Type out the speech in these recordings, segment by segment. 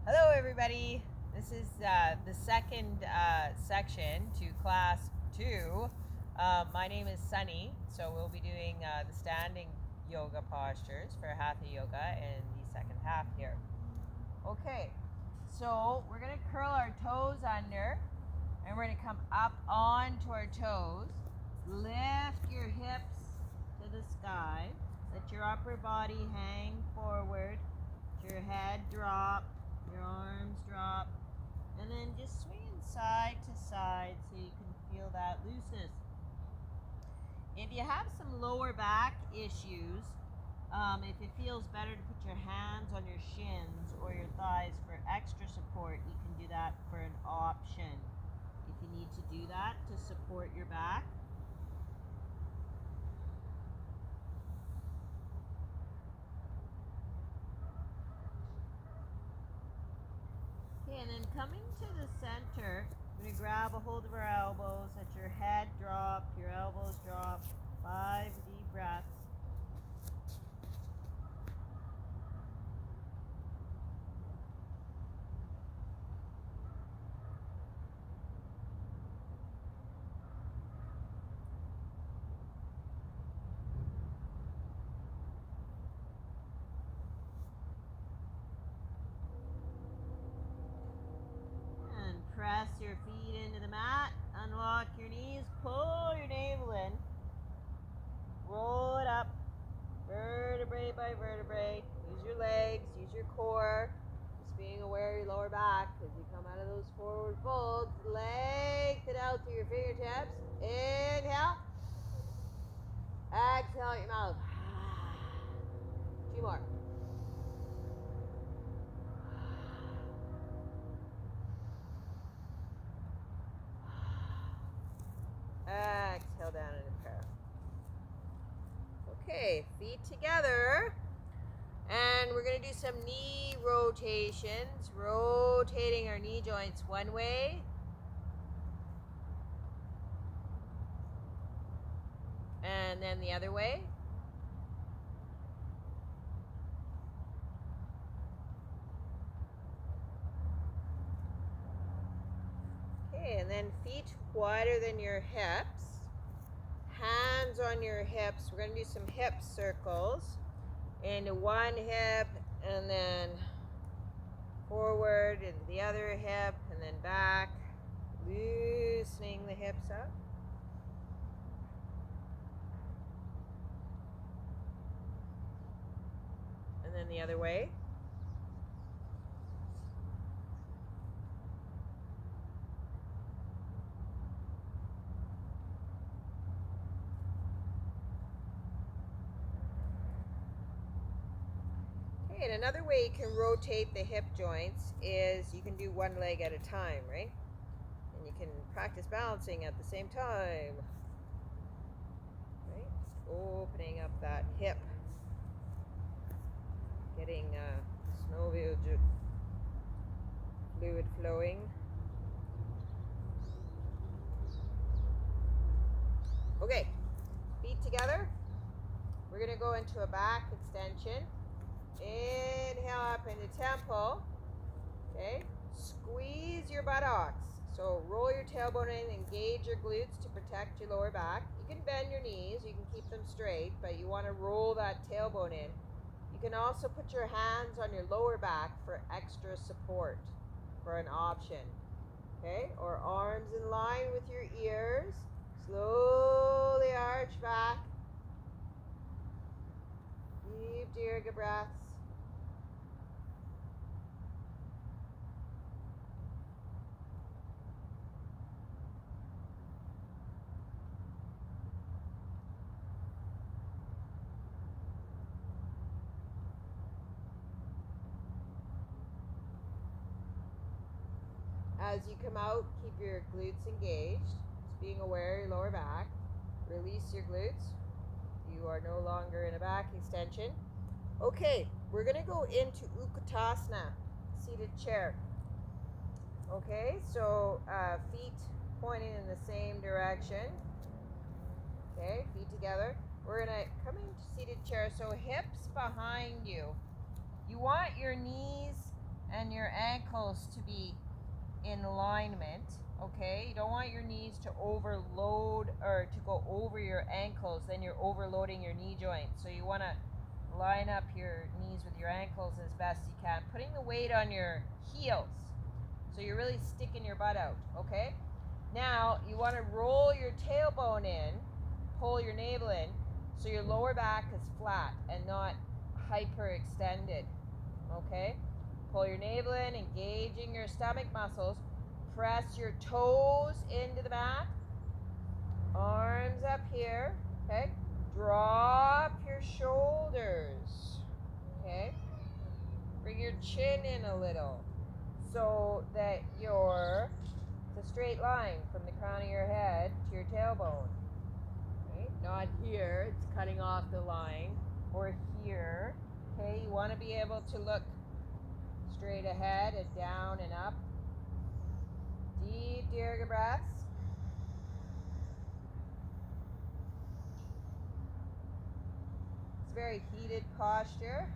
Hello everybody, this is the second section to class 2. My name is Sunny, so we'll be doing the standing yoga postures for Hatha Yoga in the second half here. Okay, so we're going to curl our toes under and we're going to come up onto our toes. Lift your hips to the sky, let your upper body hang forward, let your head drop, your arms drop, and then just swinging side to side so you can feel that looseness. If you have some lower back issues, if it feels better to put your hands on your shins or your thighs for extra support, you can do that for an option. If you need to do that to support your back. Okay, and then coming to the center, we're going to grab a hold of our elbows, let your head drop, your elbows drop, 5 deep breaths. Press your feet into the mat, unlock your knees, pull your navel in, roll it up, vertebrae by vertebrae. Use your legs, use your core, just being aware of your lower back as you come out of those forward folds. Lengthen out through your fingertips. Inhale, exhale out your mouth. 2 more. Exhale down into prayer. Okay, feet together. And we're going to do some knee rotations, rotating our knee joints one way and then the other way. Okay, and then feet wider than your hips, hands on your hips. We're going to do some hip circles into one hip and then forward into the other hip and then back, loosening the hips up. And then the other way. Okay, and another way you can rotate the hip joints is you can do one leg at a time, right? And you can practice balancing at the same time. Right? Just opening up that hip. Getting synovial fluid flowing. Okay, feet together. We're going to go into a back extension. Inhale up into temple. Okay, squeeze your buttocks. So roll your tailbone in, engage your glutes to protect your lower back. You can bend your knees, you can keep them straight, but you want to roll that tailbone in. You can also put your hands on your lower back for extra support for an option. Okay, or arms in line with your ears. Slowly arch back. Deep Dirga breaths. As you come out, keep your glutes engaged. Just being aware of your lower back. Release your glutes. You are no longer in a back extension. Okay, we're going to go into Utkatasana, seated chair. Okay, so feet pointing in the same direction. Okay, feet together. We're going to come into seated chair, so hips behind you. You want your knees and your ankles to be in alignment, okay? You don't want your knees to overload or to go over your ankles, then you're overloading your knee joint. So you want to line up your knees with your ankles as best you can, putting the weight on your heels. So you're really sticking your butt out, okay? Now, you want to roll your tailbone in, pull your navel in, so your lower back is flat and not hyperextended, okay? Pull your navel in, engaging your stomach muscles. Press your toes into the mat. Arms up here, okay? Drop your shoulders, okay? Bring your chin in a little so that it's a straight line from the crown of your head to your tailbone. Okay? Not here, it's cutting off the line, or here. Okay, you want to be able to look straight ahead and down and up. Deep Dirga breaths. It's a very heated posture.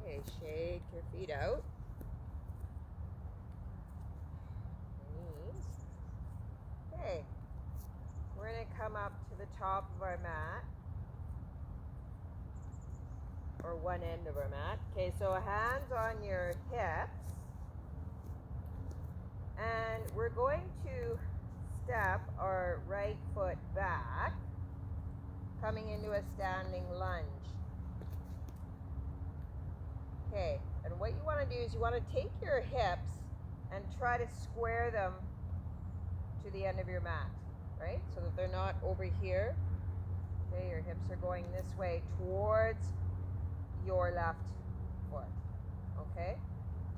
Okay, shake your feet out. Knees. Okay, we're going to come up to the top of our mat, or one end of our mat. Okay, so hands on your hips, and we're going to step our right foot back, coming into a standing lunge. Okay, and what you want to do is you want to take your hips and try to square them to the end of your mat, right? So that they're not over here. Okay, your hips are going this way towards your left foot. Okay,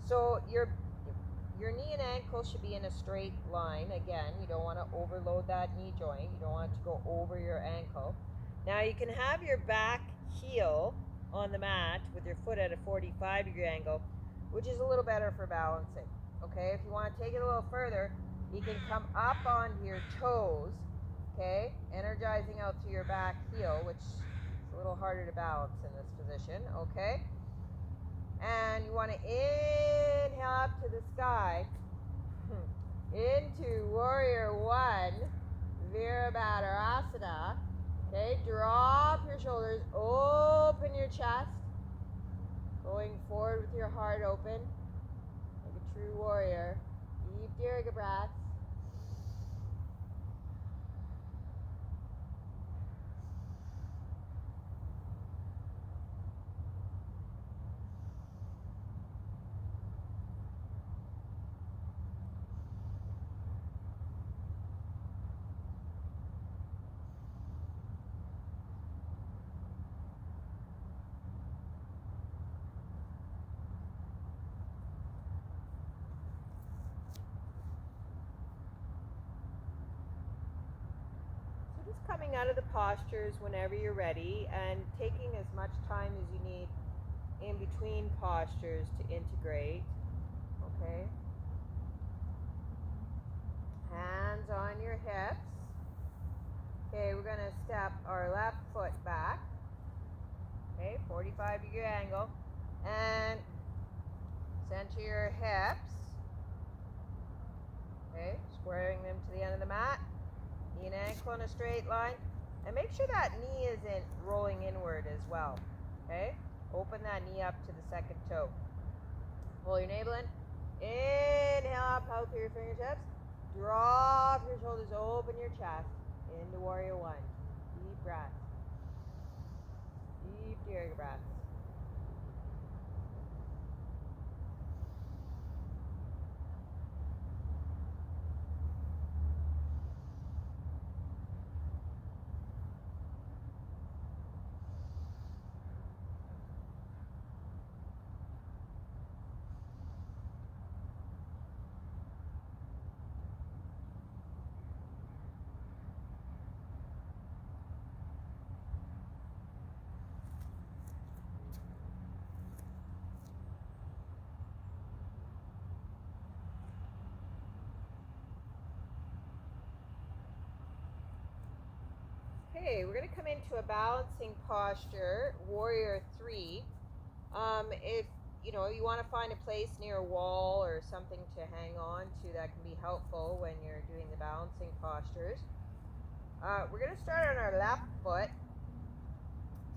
so your knee and ankle should be in a straight line. Again, you don't want to overload that knee joint. You don't want it to go over your ankle. Now you can have your back heel on the mat with your foot at a 45-degree angle, which is a little better for balancing. Okay, if you want to take it a little further, you can come up onto your toes, okay, energizing out through your back heel, which is a little harder to balance in this position, okay? And you want to inhale up to the sky into Warrior One, Virabhadrasana. Okay, drop your shoulders, open your chest, going forward with your heart open, like a true warrior. Deep Dirga breaths. Coming out of the postures whenever you're ready, and taking as much time as you need in between postures to integrate. Okay, hands on your hips. Okay, we're going to step our left foot back. Okay, 45-degree angle, and center your hips. Okay, squaring them to the end of the mat. Knee and ankle in a straight line, and make sure that knee isn't rolling inward as well. Okay, open that knee up to the second toe. Pull your navel in. Inhale up out through your fingertips. Drop your shoulders, open your chest into Warrior One. Deep breath. Deep Dirga breath. Okay, we're going to come into a balancing posture, warrior 3. If you want to find a place near a wall or something to hang on to, that can be helpful when you're doing the balancing postures. We're going to start on our left foot.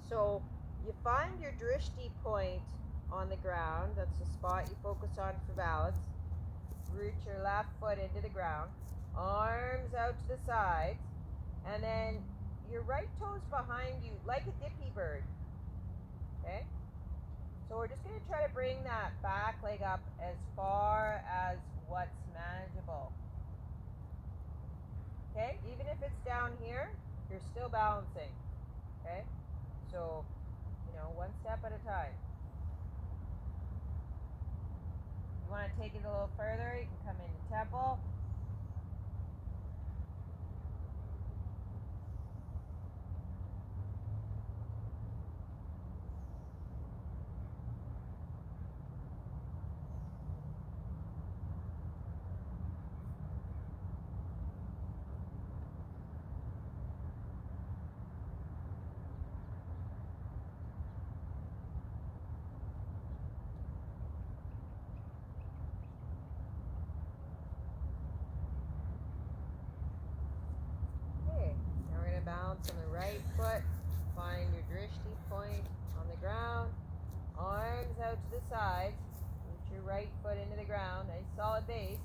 So you find your drishti point on the ground. That's the spot you focus on for balance. Root your left foot into the ground, arms out to the sides, and then your right toes behind you like a dippy bird. Okay? So we're just going to try to bring that back leg up as far as what's manageable. Okay? Even if it's down here, you're still balancing. Okay? So, one step at a time. If you want to take it a little further, you can come into temple. Balance on the right foot. Find your drishti point on the ground. Arms out to the sides. Put your right foot into the ground. Nice solid base.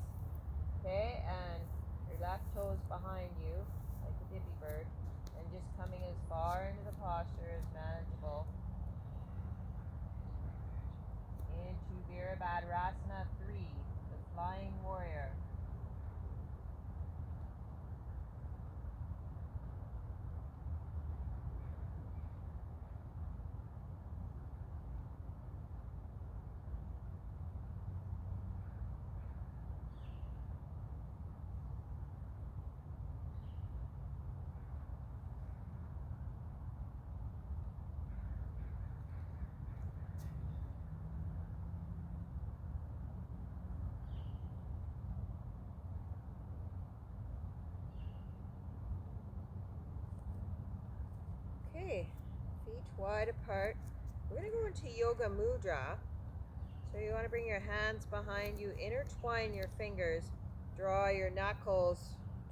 Okay, and your left toes behind you, like a dippy bird. And just coming as far into the posture as manageable. Into Virabhadrasana 3, the flying warrior. Okay, feet wide apart. We're going to go into Yoga Mudra. So you want to bring your hands behind you, intertwine your fingers, draw your knuckles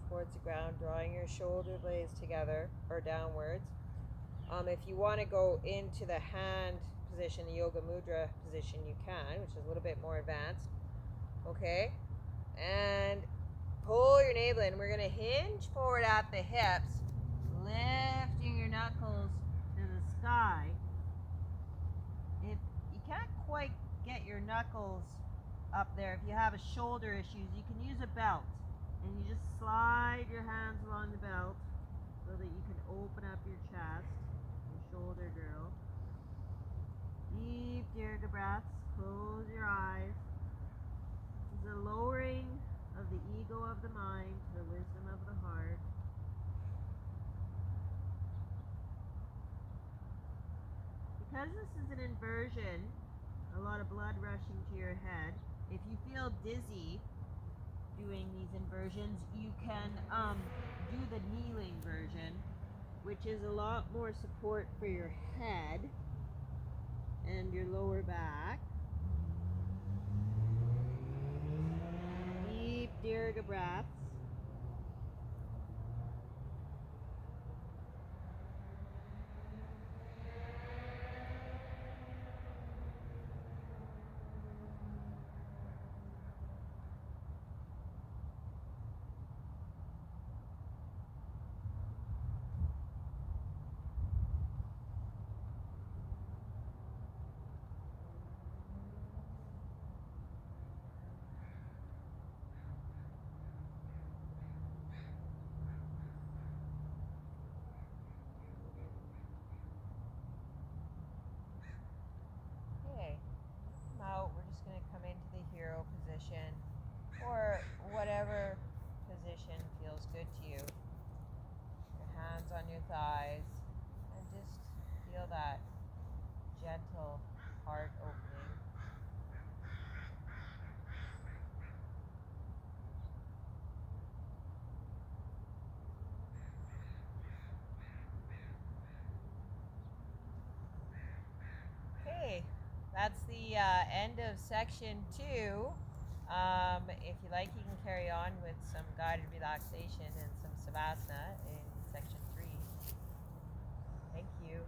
towards the ground, drawing your shoulder blades together or downwards. If you want to go into the hand position, the Yoga Mudra position, you can, which is a little bit more advanced. Okay? And pull your navel in. We're going to hinge forward at the hips, lifting your knuckles to the sky. If you can't quite get your knuckles up there, if you have a shoulder issues, you can use a belt. And you just slide your hands along the belt so that you can open up your chest, your shoulder girdle. Deep Dirga breaths. Close your eyes. This is a lowering of the ego of the mind to the wisdom of the heart. Because this is an inversion, a lot of blood rushing to your head. If you feel dizzy doing these inversions, you can do the kneeling version, which is a lot more support for your head and your lower back. Deep Dirga breaths. Okay, out. We're just going to come into the hero position or whatever position feels good to you. Your hands on your thighs and just feel that gentle heart opening. the end of section 2. If you like, you can carry on with some guided relaxation and some savasana in section 3. Thank you.